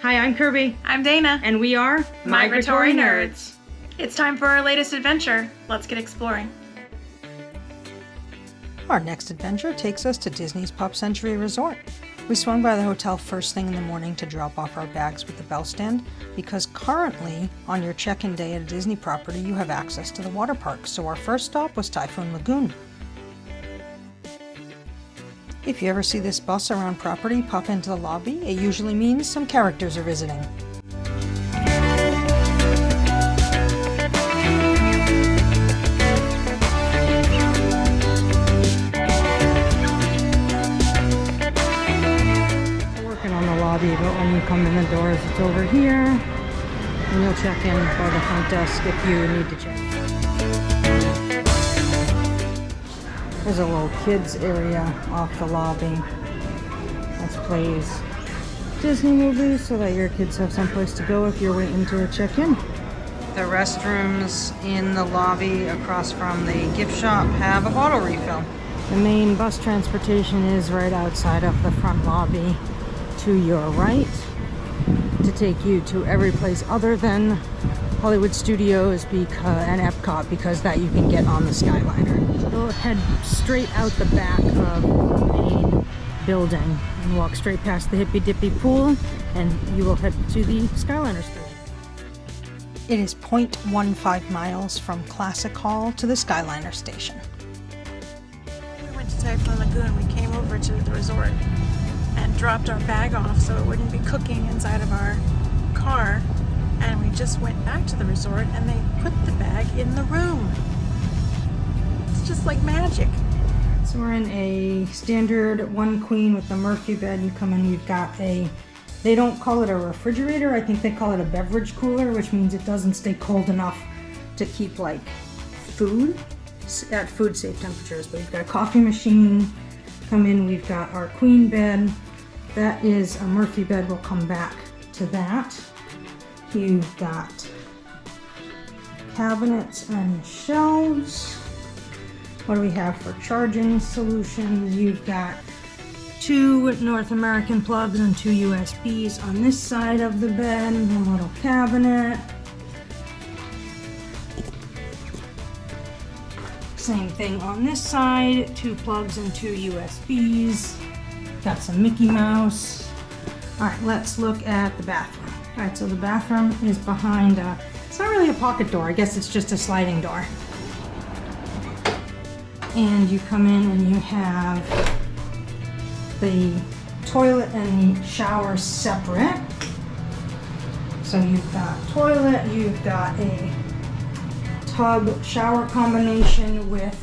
Hi, I'm Kirby. I'm Dana. And we are Migratory Nerds. It's time for our latest adventure. Let's get exploring. Our next adventure takes us to Disney's Pop Century Resort. We swung by the hotel first thing in the morning to drop off our bags with the bell stand because currently, on your check-in day at a Disney property, you have access to the water park, so our first stop was Typhoon Lagoon. If you ever see this bus around property, pop into the lobby. It usually means some characters are visiting. Lobby, but when you come in the doors, it's over here, and you'll check in by the front desk if you need to check. There's a little kids area off the lobby. This plays Disney movies so that your kids have someplace to go if you're waiting to check in. The restrooms in the lobby across from the gift shop have a bottle refill. The main bus transportation is right outside of the front lobby to your right to take you to every place other than Hollywood Studios and Epcot, because that you can get on the Skyliner. So we'll head straight out the back of the main building and walk straight past the Hippy Dippy pool, and you will head to the Skyliner station. It is 0.15 miles from Classic Hall to the Skyliner station. We went to Typhoon Lagoon. We came over to the resort and dropped our bag off so it wouldn't be cooking inside of our car, and we just went back to the resort and they put the bag in the room. It's just like magic. So we're in a standard one queen with the Murphy bed. You come in, you've got they don't call it a refrigerator, I think they call it a beverage cooler, which means it doesn't stay cold enough to keep like food at food safe temperatures. But we've got a coffee machine. Come in, we've got our queen bed. That is a Murphy bed. We'll come back to that. You've got cabinets and shelves. What do we have for charging solutions? You've got 2 North American plugs and 2 USBs on this side of the bed. One little cabinet. Same thing on this side, 2 plugs and 2 USBs. Got some Mickey Mouse. All right, let's look at the bathroom. All right, so the bathroom is behind, it's not really a pocket door, I guess it's just a sliding door. And you come in and you have the toilet and the shower separate. So you've got toilet, you've got a tub shower combination with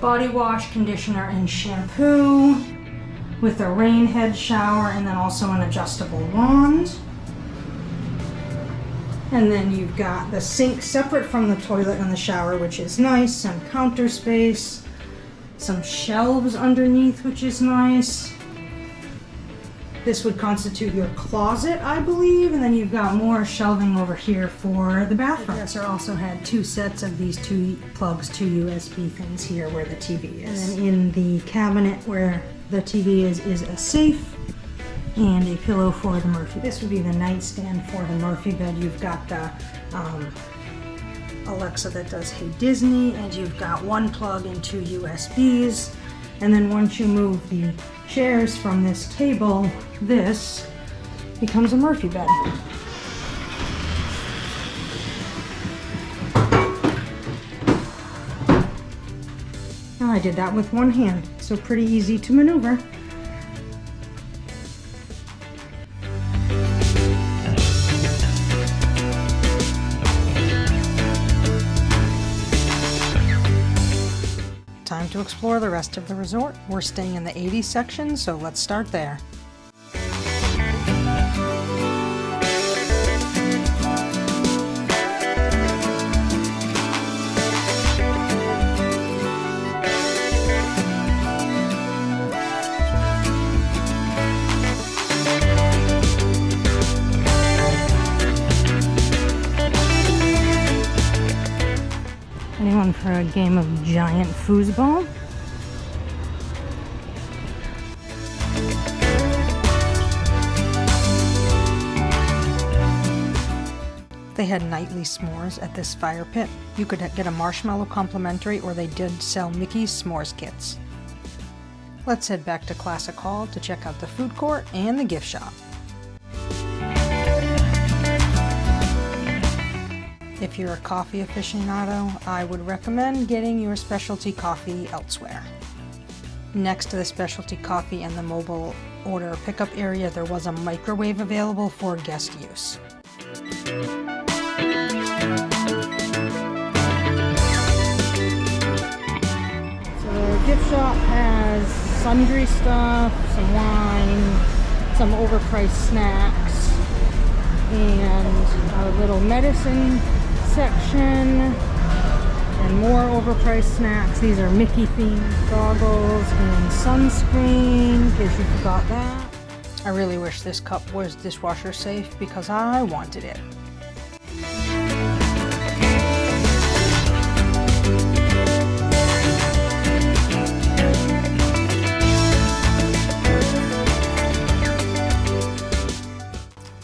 body wash, conditioner, and shampoo, with a rain head shower, and then also an adjustable wand. And then you've got the sink separate from the toilet and the shower, which is nice. Some counter space, some shelves underneath, which is nice. This would constitute your closet, I believe, and then you've got more shelving over here for the bathroom. The dresser also had 2 sets of these 2 plugs, 2 USB things here where the TV is. And then in the cabinet where the TV is a safe and a pillow for the Murphy. This would be the nightstand for the Murphy bed. You've got the Alexa that does Hey Disney, and you've got 1 plug and 2 USBs. And then once you move the chairs from this table, this becomes a Murphy bed. Now I did that with one hand, so pretty easy to maneuver. Time to explore the rest of the resort. We're staying in the 80s section, so let's start there. Anyone for a game of giant foosball? They had nightly s'mores at this fire pit. You could get a marshmallow complimentary, or they did sell Mickey's s'mores kits. Let's head back to Classic Hall to check out the food court and the gift shop. If you're a coffee aficionado, I would recommend getting your specialty coffee elsewhere. Next to the specialty coffee and the mobile order pickup area, there was a microwave available for guest use. The gift shop has sundry stuff, some wine, some overpriced snacks, and a little medicine section, and more overpriced snacks. These are Mickey themed goggles and sunscreen, in case you forgot that. I really wish this cup was dishwasher safe because I wanted it.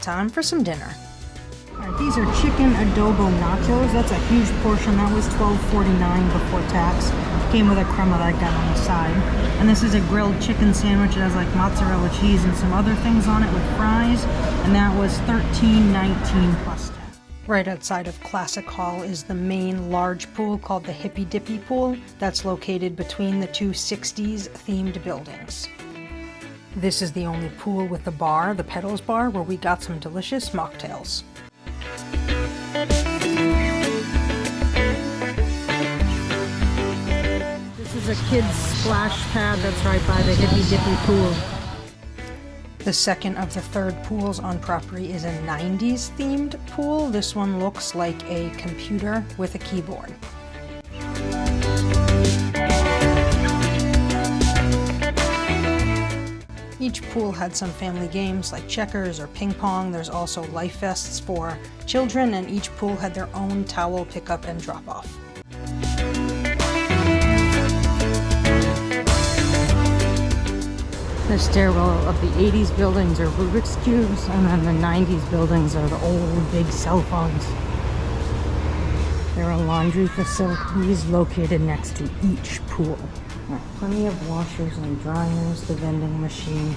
Time for some dinner. Alright, these are chicken adobo nachos. That's a huge portion. That was $12.49 before tax. Came with a crema that I got on the side. And this is a grilled chicken sandwich. It has like mozzarella cheese and some other things on it with fries. And that was $13.19 plus tax. Right outside of Classic Hall is the main large pool called the Hippy Dippy Pool. That's located between the two 60s themed buildings. This is the only pool with the bar, the Pedals Bar, where we got some delicious mocktails. This is a kid's splash pad that's right by the Hippy Dippy Pool. The second of the third pools on property is a 90s themed pool. This one looks like a computer with a keyboard. Each pool had some family games like checkers or ping pong. There's also life vests for children, and each pool had their own towel pickup and drop off. The stairwell of the 80s buildings are Rubik's Cubes, and then the 90s buildings are the old big cell phones. There are laundry facilities located next to each pool. Plenty of washers and dryers. The vending machine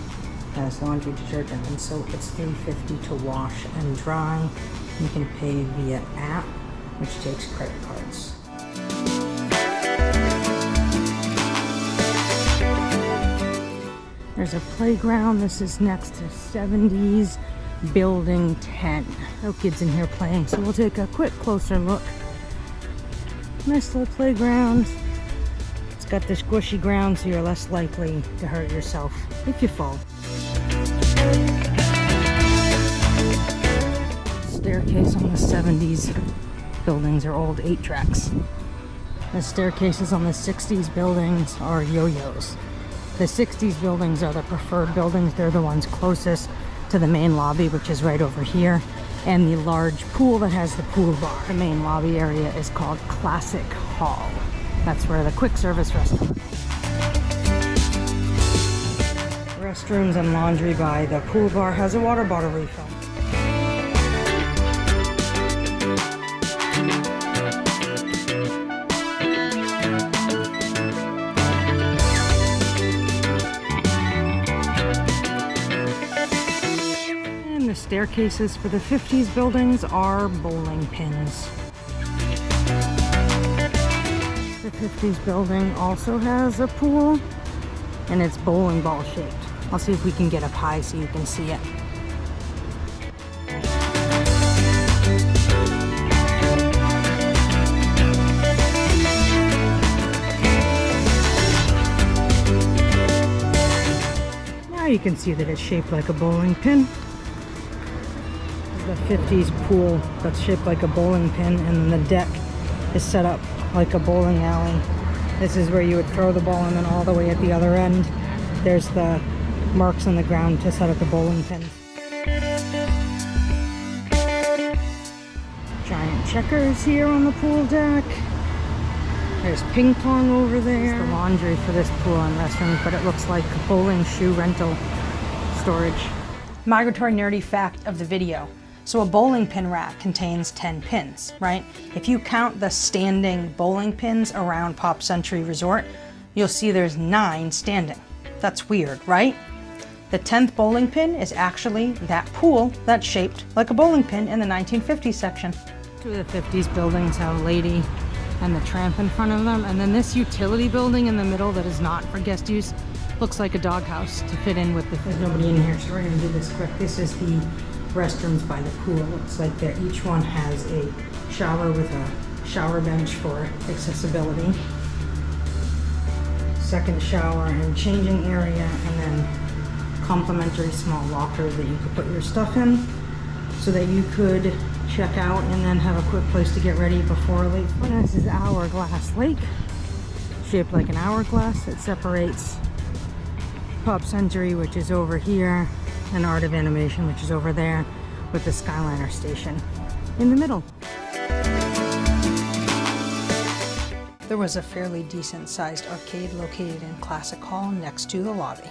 has laundry detergent and soap. It's $3.50 to wash and dry. You can pay via app, which takes credit cards. There's a playground. This is next to 70s Building 10. No kids in here playing, so we'll take a quick closer look. Nice little playground. Got the squishy ground, so you're less likely to hurt yourself if you fall. Staircase on the 70s buildings are old 8-tracks. The staircases on the 60s buildings are yo-yos. The 60s buildings are the preferred buildings. They're the ones closest to the main lobby, which is right over here, and the large pool that has the pool bar. The main lobby area is called Classic Hall. That's where the quick service restaurant is. Restrooms and laundry by the pool bar has a water bottle refill. And the staircases for the 50s buildings are bowling pins. The 50s building also has a pool, and it's bowling ball shaped. I'll see if we can get up high so you can see it. Now you can see that it's shaped like a bowling pin. The 50s pool that's shaped like a bowling pin, and then the deck is set up like a bowling alley. This is where you would throw the ball, and then all the way at the other end there's the marks on the ground to set up the bowling pins. Giant checkers here on the pool deck. There's ping pong over there. There's the laundry for this pool and restrooms, but it looks like bowling shoe rental storage. Migratory nerdy fact of the video. So a bowling pin rack contains 10 pins, right? If you count the standing bowling pins around Pop Century Resort, you'll see there's 9 standing. That's weird, right? The 10th bowling pin is actually that pool that's shaped like a bowling pin in the 1950s section. Two of the 50s buildings have Lady and the Tramp in front of them, and then this utility building in the middle that is not for guest use looks like a doghouse to fit in with the... There's nobody in here, so we're gonna do this quick. This is the restrooms by the pool. It's like that each one has a shower with a shower bench for accessibility, second shower and changing area, and then complimentary small locker that you could put your stuff in so that you could check out and then have a quick place to get ready before late. This is Hourglass Lake, shaped like an hourglass. It separates Pop Century, which is over here, and Art of Animation, which is over there, with the Skyliner station in the middle. There was a fairly decent sized arcade located in Classic Hall next to the lobby.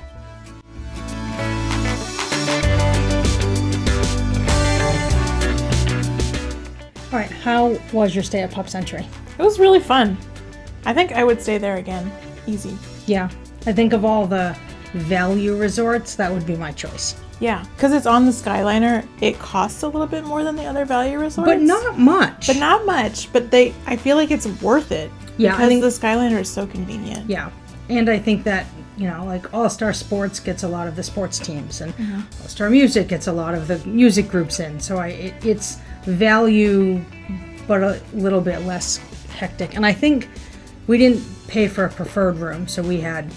All right, how was your stay at Pop Century? It was really fun. I think I would stay there again. Easy. Yeah, I think of all the value resorts, that would be my choice. Yeah, because it's on the Skyliner. It costs a little bit more than the other value resorts. But not much. But I feel like it's worth it. Yeah, because the Skyliner is so convenient. Yeah, and I think that, you know, like All Star Sports gets a lot of the sports teams, and All Star Music gets a lot of the music groups in. So it's value, but a little bit less hectic. And I think we didn't pay for a preferred room, so we had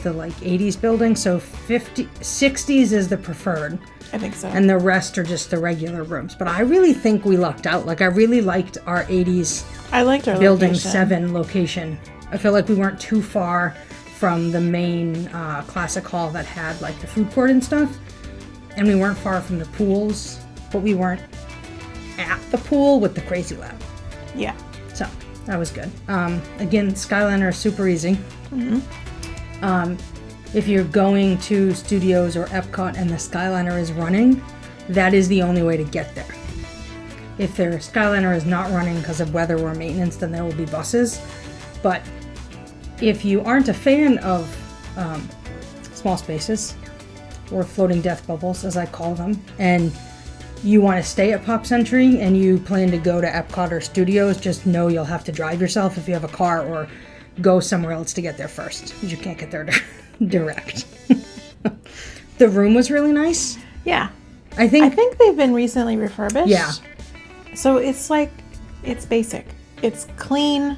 the like 80s building. So 60s is the preferred. I think so. And the rest are just the regular rooms. But I really think we lucked out. Like, I really liked our 80s. I liked our Building location. 7 location. I feel like we weren't too far from the main Classic Hall that had like the food court and stuff. And we weren't far from the pools, but we weren't at the pool with the crazy lab. Yeah. So that was good. Again, Skyliner is super easy. If you're going to Studios or Epcot and the Skyliner is running, that is the only way to get there. If their Skyliner is not running because of weather or maintenance, then there will be buses. But if you aren't a fan of small spaces, or floating death bubbles, as I call them, and you want to stay at Pop Century and you plan to go to Epcot or Studios, just know you'll have to drive yourself if you have a car, or go somewhere else to get there first, because you can't get there direct. The room was really nice. Yeah. I think they've been recently refurbished. Yeah. So it's like, it's basic. It's clean.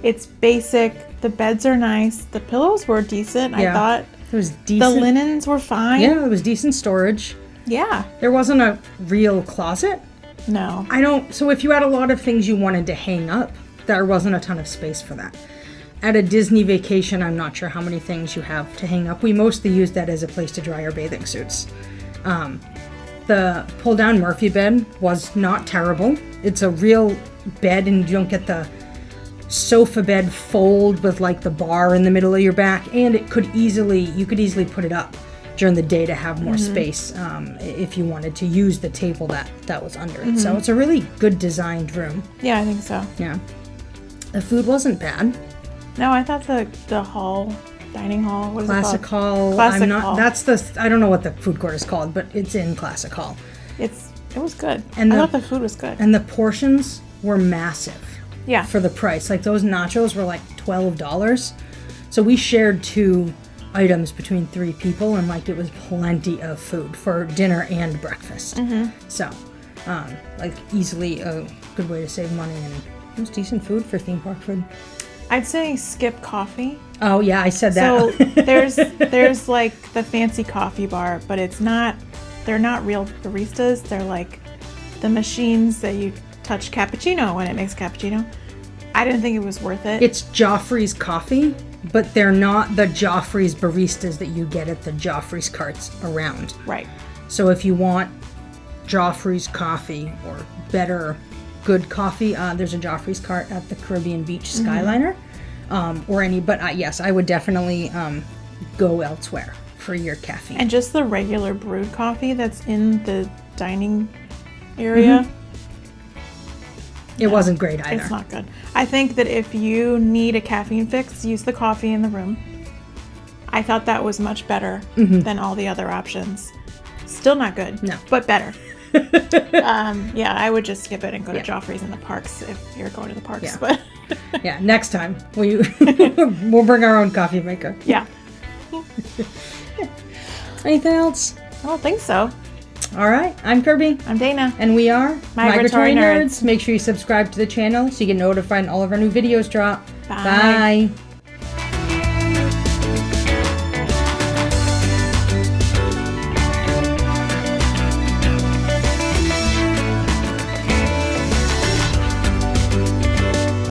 It's basic. The beds are nice. The pillows were decent. Yeah. I thought it was decent. The linens were fine. Yeah, it was decent storage. Yeah. There wasn't a real closet. No. So if you had a lot of things you wanted to hang up, there wasn't a ton of space for that. At a Disney vacation, I'm not sure how many things you have to hang up. We mostly used that as a place to dry our bathing suits. The pull-down Murphy bed was not terrible. It's a real bed, and you don't get the sofa bed fold with like the bar in the middle of your back, and you could easily put it up during the day to have more space if you wanted to use the table that was under it. So it's a really good designed room. Yeah, I think so. Yeah. The food wasn't bad. No, I thought the dining hall, what is Classic it called? Hall. Classic Hall. I don't know what the food court is called, but it's in Classic Hall. It was good. And I thought the food was good. And the portions were massive. Yeah. For the price. Like, those nachos were like $12. So we shared 2 items between 3 people, and like, it was plenty of food for dinner and breakfast. So, like, easily a good way to save money, and it was decent food for theme park food. I'd say skip coffee. Oh yeah, I said that. So there's like the fancy coffee bar, but they're not real baristas. They're like the machines that you touch cappuccino when it makes cappuccino. I didn't think it was worth it. It's Joffrey's coffee, but they're not the Joffrey's baristas that you get at the Joffrey's carts around. Right. So if you want Joffrey's coffee or better good coffee, there's a Joffrey's cart at the Caribbean Beach Skyliner, but yes, I would definitely go elsewhere for your caffeine. And just the regular brewed coffee that's in the dining area. It wasn't great either. It's not good. I think that if you need a caffeine fix, use the coffee in the room. I thought that was much better than all the other options. Still not good, No. but better. Yeah, I would just skip it and go to Joffrey's in the parks if you're going to the parks. Yeah. But Yeah, next time we'll bring our own coffee maker. yeah. Anything else? I don't think so. All right, I'm Kirby. I'm Dana. And we are Migratory Nerds. Make sure you subscribe to the channel so you get notified when all of our new videos drop. Bye. Bye.